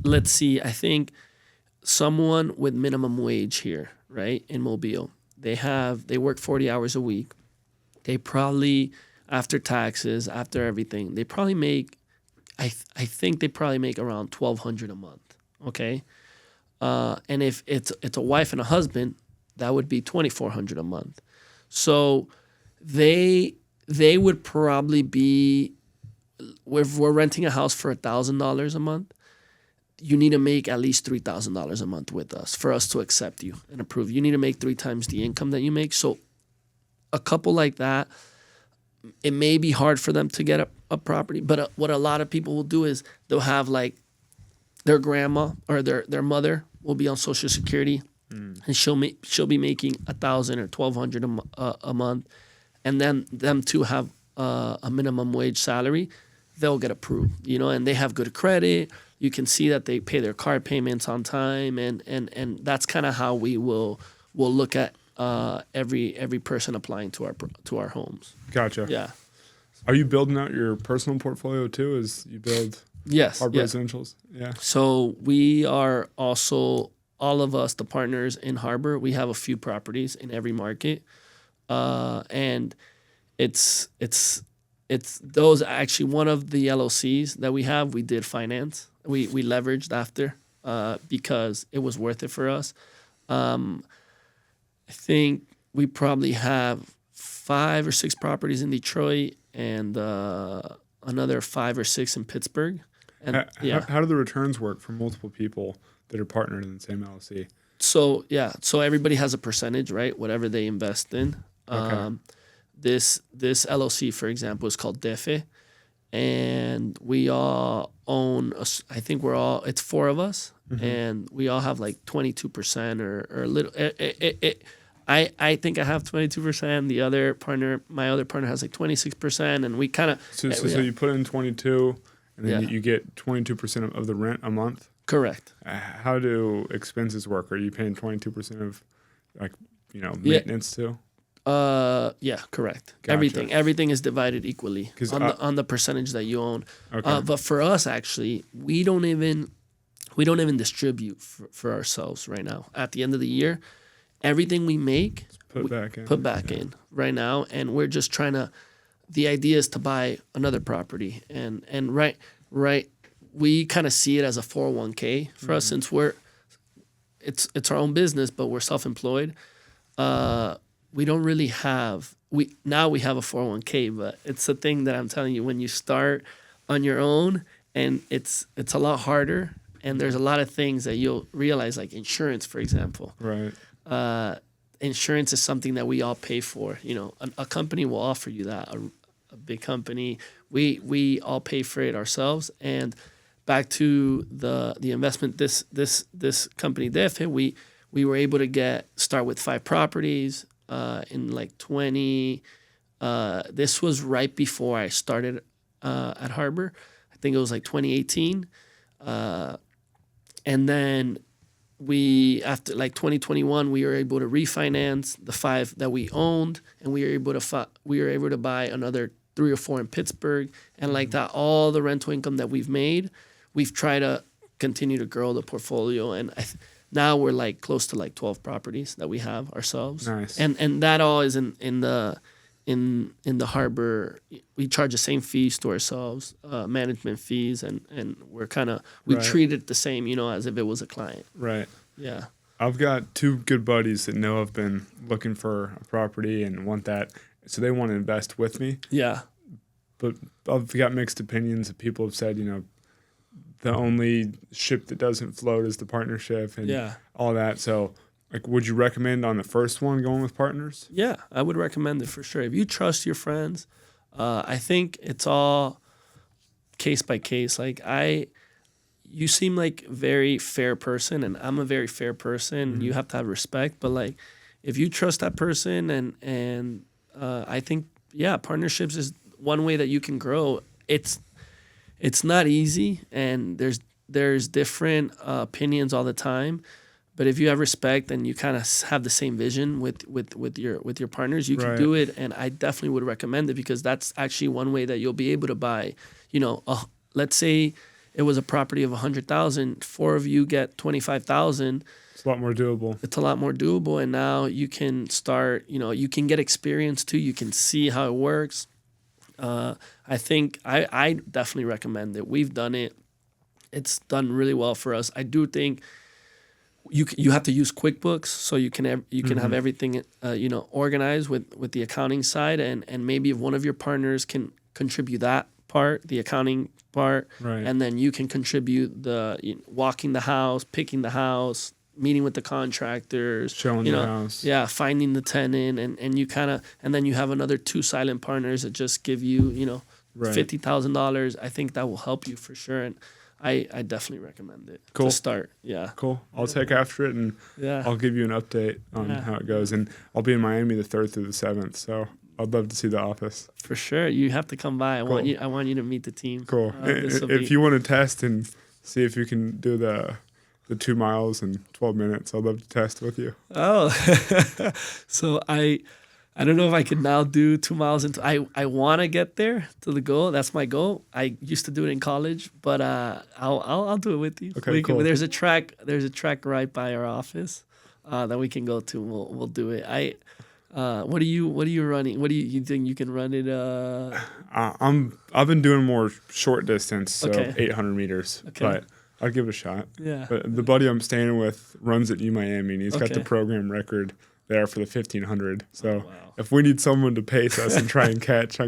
let's see, I think someone with minimum wage here, right, in Mobile, they work 40 hours a week. They probably, after taxes, after everything, they probably make, I think they probably make around $1,200 a month. Okay, and if it's a wife and a husband, that would be $2,400 a month. So they would probably be, if we're renting a house for $1,000 a month, you need to make at least $3,000 a month with us for us to accept you and approve. You need to make 3 times the income that you make. So a couple like that, it may be hard for them to get a property, but what a lot of people will do is they'll have like their grandma or their mother will be on Social Security, and she'll be making $1,000 or $1,200 a month, and then them two have a minimum wage salary. They'll get approved, and they have good credit. You can see that they pay their car payments on time, and that's kind of how we'll look at every person applying to our homes. Gotcha. Yeah. Are you building out your personal portfolio too as you build Harbour Residentials? Yeah. So we are also, all of us, the partners in Harbour, we have a few properties in every market, and it's those actually one of the LLCs that we have. We did finance. We leveraged after because it was worth it for us. I think we probably have 5 or 6 properties in Detroit and another 5 or 6 in Pittsburgh. And how do the returns work for multiple people that are partnered in the same LLC? So everybody has a percentage, right? Whatever they invest in. Okay. This LLC, for example, is called DEFE, and we all own. It's 4 of us, and we all have like 22% or a little. I think I have 22%. The other partner, my other partner, has like 26%, and we kind of. So you put in 22, and then you get 22% of the rent a month. Correct. How do expenses work? Are you paying 22% of, maintenance too? Yeah, correct. Gotcha. Everything is divided equally on the percentage that you own. Okay. But for us, actually, we don't even distribute for ourselves right now. At the end of the year, everything we make, put back in right now, and we're just trying to. The idea is to buy another property, and right, we kind of see it as a 401k for us, since it's our own business, but we're self-employed. We don't really have we have a 401k, but it's a thing that I'm telling you, when you start on your own, and it's a lot harder, and there's a lot of things that you'll realize, like insurance, for example. Right. Insurance is something that we all pay for. A company will offer you that. A big company, we all pay for it ourselves. And back to the investment, this company, DEFE, we were able to start with 5 properties. In like 20, this was right before I started at Harbour. I think it was like 2018. And then after like 2021, we were able to refinance the 5 that we owned, and we were able to buy another 3 or 4 in Pittsburgh. And like that, all the rental income that we've made, we've tried to continue to grow the portfolio. And now we're like close to like 12 properties that we have ourselves. Nice. And that all is in the Harbour. We charge the same fees to ourselves, management fees, and we're we treat it the same, as if it was a client. Right. Yeah. I've got 2 good buddies that know I've been looking for a property and want that, so they want to invest with me. Yeah. but I've got mixed opinions. People have said, the only ship that doesn't float is the partnership and all that. So, like, would you recommend on the first one going with partners? Yeah, I would recommend it for sure. If you trust your friends, I think it's all case by case. Like, you seem like a very fair person, and I'm a very fair person. Mm-hmm. You have to have respect, but like, if you trust that person, and I think partnerships is one way that you can grow. It's not easy, and there's different opinions all the time. But if you have respect and you kind of have the same vision with your partners, you can do it. And I definitely would recommend it, because that's actually one way that you'll be able to buy. Let's say it was a property of $100,000. 4 of you get $25,000. It's a lot more doable. It's a lot more doable, and now you can start. You can get experience too. You can see how it works. I think I definitely recommend it. We've done it. It's done really well for us. I do think you have to use QuickBooks, so you can have everything organized with the accounting side, and maybe if one of your partners can contribute that part, the accounting part, and then you can contribute the walking the house, picking the house, meeting with the contractors, showing the house, finding the tenant, and you and then you have another 2 silent partners that just give you $50,000. I think that will help you for sure, and I definitely recommend it to start. Yeah, cool. I'll take after it, and I'll give you an update on how it goes. And I'll be in Miami the 3rd through the 7th, so I'd love to see the office. For sure, you have to come by. I want you to meet the team. Cool. If you want to test and see if you can do the 2 miles in 12 minutes, I'd love to test with you. Oh, so I don't know if I can now do 2 miles into. I want to get there to the goal. That's my goal. I used to do it in college, but I'll do it with you. Okay, cool. There's a track right by our office that we can go to. We'll do it. What are you running? What do you think you can run it? I've been doing more short distance, so 800 meters, but I'll give it a shot. Yeah. But the buddy I'm staying with runs at UMiami, and he's got the program record there for the 1500. So if we need someone to pace us and try and catch,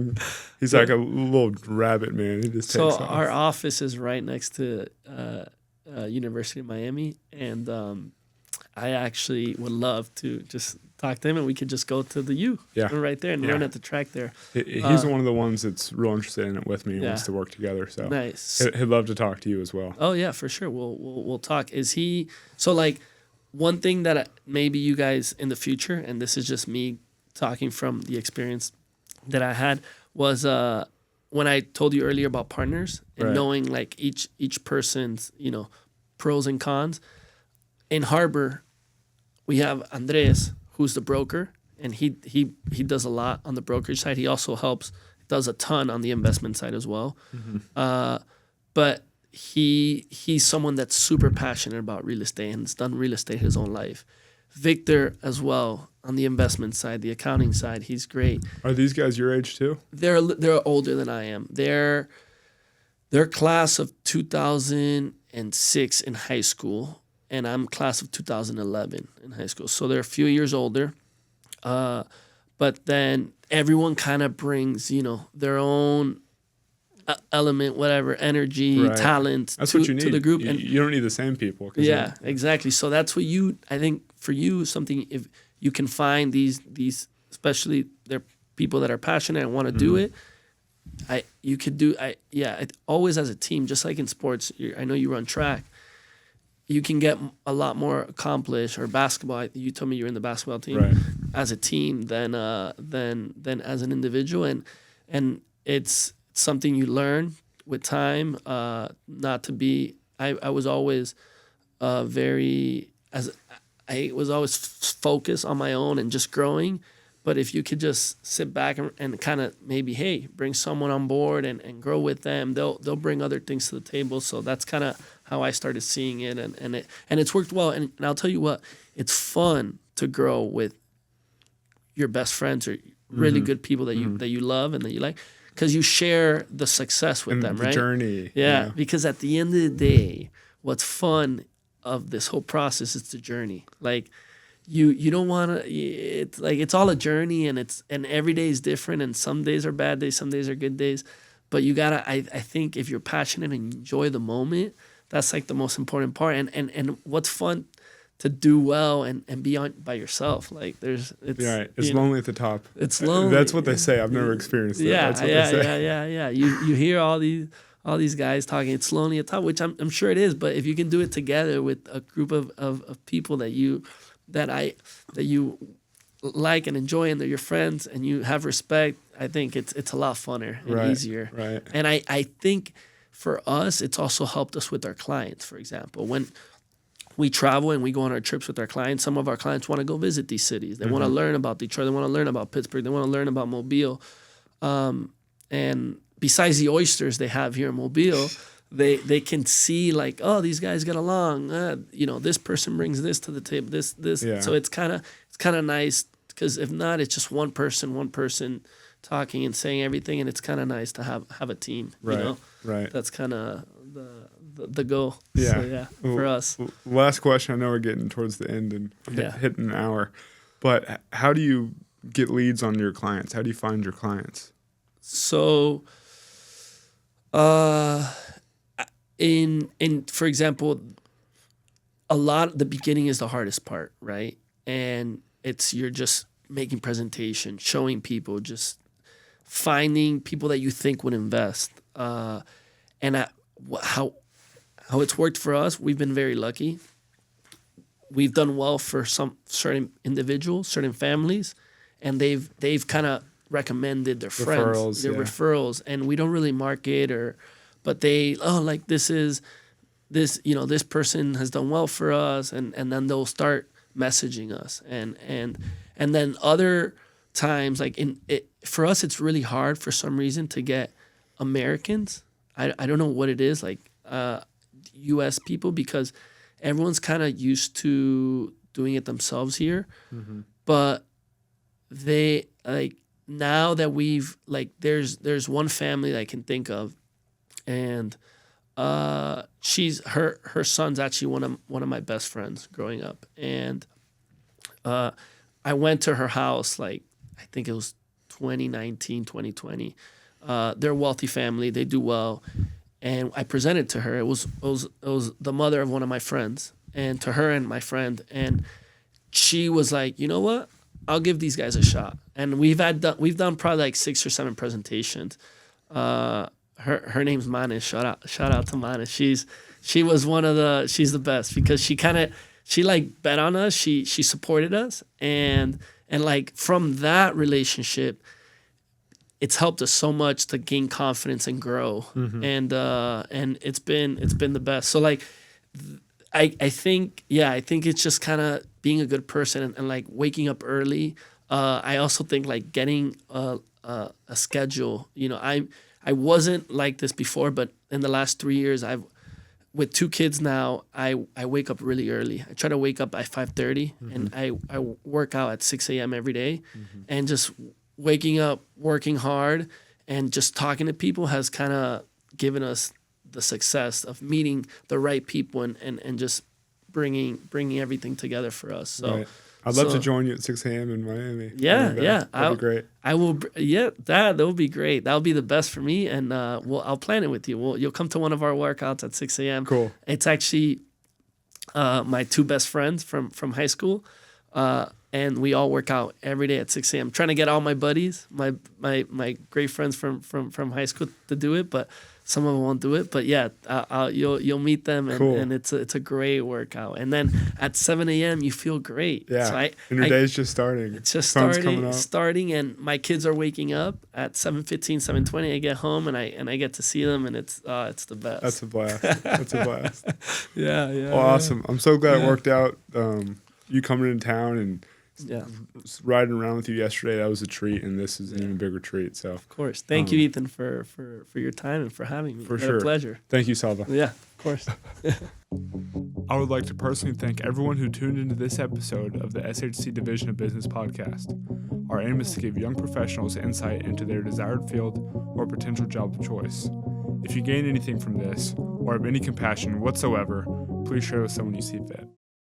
he's like a little rabbit, man. He just takes off. So our office is right next to University of Miami, and I actually would love to just talk to him, and we could just go to the U right there and run at the track there. He's one of the ones that's real interested in it with me and wants to work together. So nice. He'd love to talk to you as well. Oh yeah, for sure. We'll talk. Is he so like one thing that maybe you guys in the future, and this is just me talking from the experience that I had, was when I told you earlier about partners and knowing like each person's pros and cons. In Harbor, we have Andres, who's the broker, and he does a lot on the brokerage side. He also does a ton on the investment side as well. Mm-hmm. But he's someone that's super passionate about real estate and has done real estate his own life. Victor as well on the investment side, the accounting side, he's great. Are these guys your age too? They're older than I am. They're class of 2006 in high school. And I'm class of 2011 in high school. So they're a few years older. But then everyone kind of brings, their own element, whatever, energy, talent to the group. And you don't need the same people. Yeah, exactly. So that's what I think for you, something, if you can find these especially they're people that are passionate and want to do it, always as a team, just like in sports. I know you run track. You can get a lot more accomplished, or basketball. You told me you're in the basketball team as a team than as an individual, and it's something you learn with time. Not to be. I was always I was always focused on my own and just growing. But if you could just sit back and kind of maybe, bring someone on board and grow with them, they'll bring other things to the table. So that's kind of how I started seeing it, and it's worked well. And I'll tell you what, it's fun to grow with your best friends or really good people that you love and that you like, because you share the success with them, the right? Journey. Yeah, because at the end of the day, what's fun of this whole process is the journey. Like, you don't want to. It's like it's all a journey, and every day is different, and some days are bad days, some days are good days. But you gotta. I think if you're passionate and you enjoy the moment, that's like the most important part. And what's fun to do well and be on by yourself. Like it's It's lonely at the top. It's lonely. That's what they say. I've never experienced it. That's what they say. Yeah. You hear all these guys talking. It's lonely at the top, which I'm sure it is. But if you can do it together with a group of people that you like and enjoy, and they're your friends, and you have respect, I think it's a lot funner and easier. Right. And I think for us, it's also helped us with our clients. For example, when we travel and we go on our trips with our clients, some of our clients want to go visit these cities. They want to learn about Detroit. They want to learn about Pittsburgh. They want to learn about Mobile. And besides the oysters they have here in Mobile, they can see like, oh, these guys get along. This person brings this to the table. This. Yeah. So it's kind of nice, because if not, it's just one person talking and saying everything, and it's kind of nice to have a team. Right. Right. That's kind of the goal. Yeah. So, for us. Last question. I know we're getting towards the end and hitting an hour, but how do you get leads on your clients? How do you find your clients? So, for example, the beginning is the hardest part, right? And you're just making presentation, showing people, just finding people that you think would invest. How it's worked for us, we've been very lucky. We've done well for some certain individuals, certain families, and they've kind of recommended their friends, referrals, and we don't really market but this person has done well for us, and then they'll start messaging us, and then other times, for us, it's really hard for some reason to get Americans. I don't know what it is, like U.S. people, because everyone's kind of used to doing it themselves here. Mm-hmm. But they now that we've there's one family that I can think of, and her son's actually one of my best friends growing up, and I went to her house I think it was 2019, 2020. They're a wealthy family. They do well. And I presented to her. It was the mother of one of my friends, and to her and my friend. And she was like, you know what? I'll give these guys a shot. And we've done probably 6 or 7 presentations. Her name's Manis. Shout out to Manis. She's the best, because she bet on us. She supported us, and from that relationship, it's helped us so much to gain confidence and grow. Mm-hmm. And it's been the best. So I think it's just kind of being a good person and waking up early. I also think getting a schedule. I wasn't like this before, but in the last 3 years, with 2 kids now, I wake up really early. I try to wake up at 5:30, mm-hmm. and I work out at 6 a.m. every day, mm-hmm. and just waking up, working hard, and just talking to people has kind of given us the success of meeting the right people and just bringing everything together for us. So right. I'd love to join you at 6 a.m. in Miami. Yeah. That'd be great. I will. Yeah, that would be great. That'll be the best for me, and I'll plan it with you. You'll come to one of our workouts at 6 a.m. Cool. It's actually my 2 best friends from high school. And we all work out every day at 6 a.m. Trying to get all my buddies, my great friends from high school to do it, but some of them won't do it. But yeah, you'll meet them, and, cool. and it's a great workout. And then at 7 a.m. you feel great. Yeah, so and your day's just starting. It's just starting, and my kids are waking up at 7:15, 7:20. I get home and I get to see them, and it's the best. That's a blast. Yeah. Well, awesome. I'm so glad it worked out. You coming into town and riding around with you yesterday, that was a treat, and this is an even bigger treat. So of course, thank you, Ethan, for your time and for having me. For sure, a pleasure. Thank you, Salva. Yeah, of course. I would like to personally thank everyone who tuned into this episode of the SHC Division of Business Podcast. Our aim is to give young professionals insight into their desired field or potential job of choice. If you gain anything from this or have any compassion whatsoever, please share with someone you see fit.